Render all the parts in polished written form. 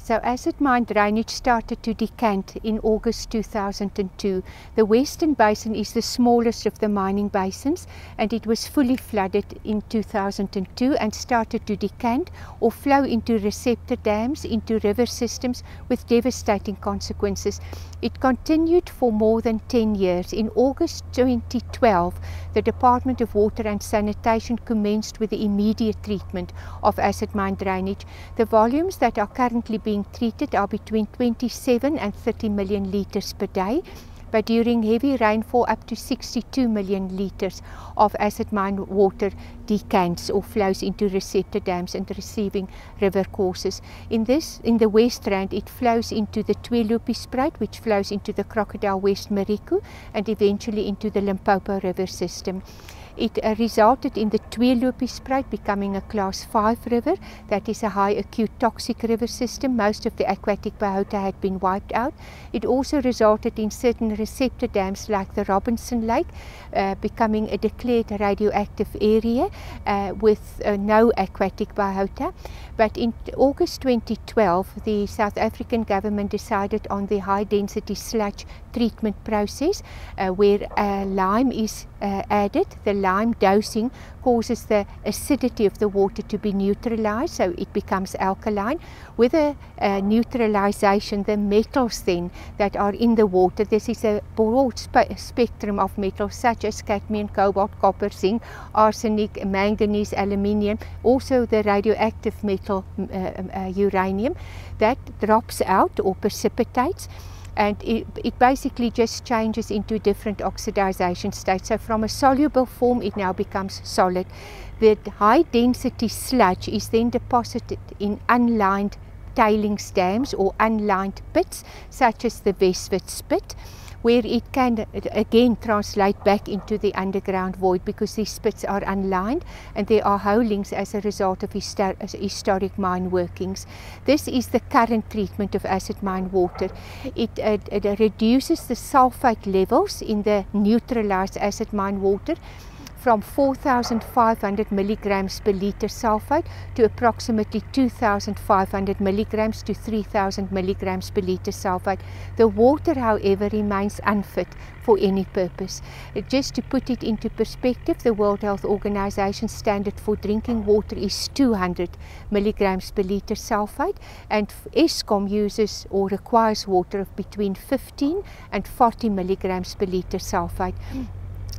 So acid mine drainage started to decant in August 2002. The Western Basin is the smallest of the mining basins, and it was fully flooded in 2002 and started to decant or flow into receptor dams, into river systems with devastating consequences. It continued for more than 10 years. In August 2012, the Department of Water and Sanitation commenced with the immediate treatment of acid mine drainage. The volumes that are currently being treated are between 27 and 30 million litres per day, but during heavy rainfall up to 62 million litres of acid mine water decants or flows into receptor dams and receiving river courses. In the West Rand, it flows into the Tweeloopie-spruit, which flows into the Crocodile West Mariku and eventually into the Limpopo River system. It resulted in the Tweeloopie-spruit becoming a Class 5 river. That is a high acute toxic river system. Most of the aquatic biota had been wiped out. It also resulted in certain receptor dams like the Robinson Lake becoming a declared radioactive area with no aquatic biota. But in August 2012, the South African government decided on the high density sludge treatment process where lime is added. The lime dosing causes the acidity of the water to be neutralized, so it becomes alkaline. With a neutralization, the metals then that are in the water, this is a broad spectrum of metals such as cadmium, cobalt, copper, zinc, arsenic, manganese, aluminium, also the radioactive metal uranium, that drops out or precipitates. And it basically just changes into different oxidization states. So from a soluble form, it now becomes solid. The high density sludge is then deposited in unlined tailings dams or unlined pits, such as the Westwit's pit, where it can again translate back into the underground void because these pits are unlined and there are holings as a result of historic mine workings. This is the current treatment of acid mine water. It reduces the sulfate levels in the neutralized acid mine water from 4,500 milligrams per litre sulfate to approximately 2,500 milligrams to 3,000 milligrams per litre sulfate. The water, however, remains unfit for any purpose. Just to put it into perspective, the World Health Organization standard for drinking water is 200 milligrams per litre sulfate, and Eskom uses or requires water of between 15 and 40 milligrams per litre sulfate.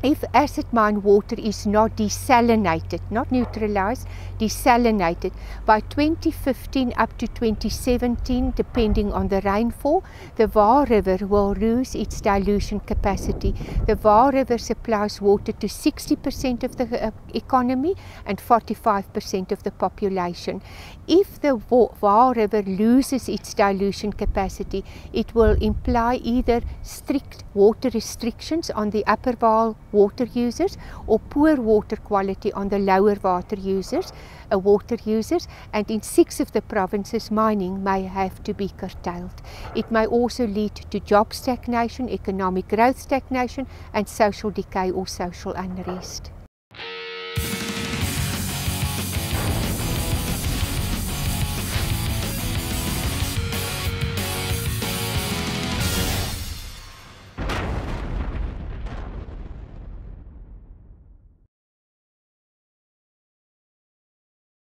If acid mine water is not desalinated, not neutralized, desalinated, by 2015 up to 2017, depending on the rainfall, the Vaal River will lose its dilution capacity. The Vaal River supplies water to 60% of the economy and 45% of the population. If the Vaal River loses its dilution capacity, it will imply either strict water restrictions on the upper Vaal water users or poor water quality on the lower water users, and in 6 of the provinces mining may have to be curtailed. It may also lead to job stagnation, economic growth stagnation and social decay or social unrest.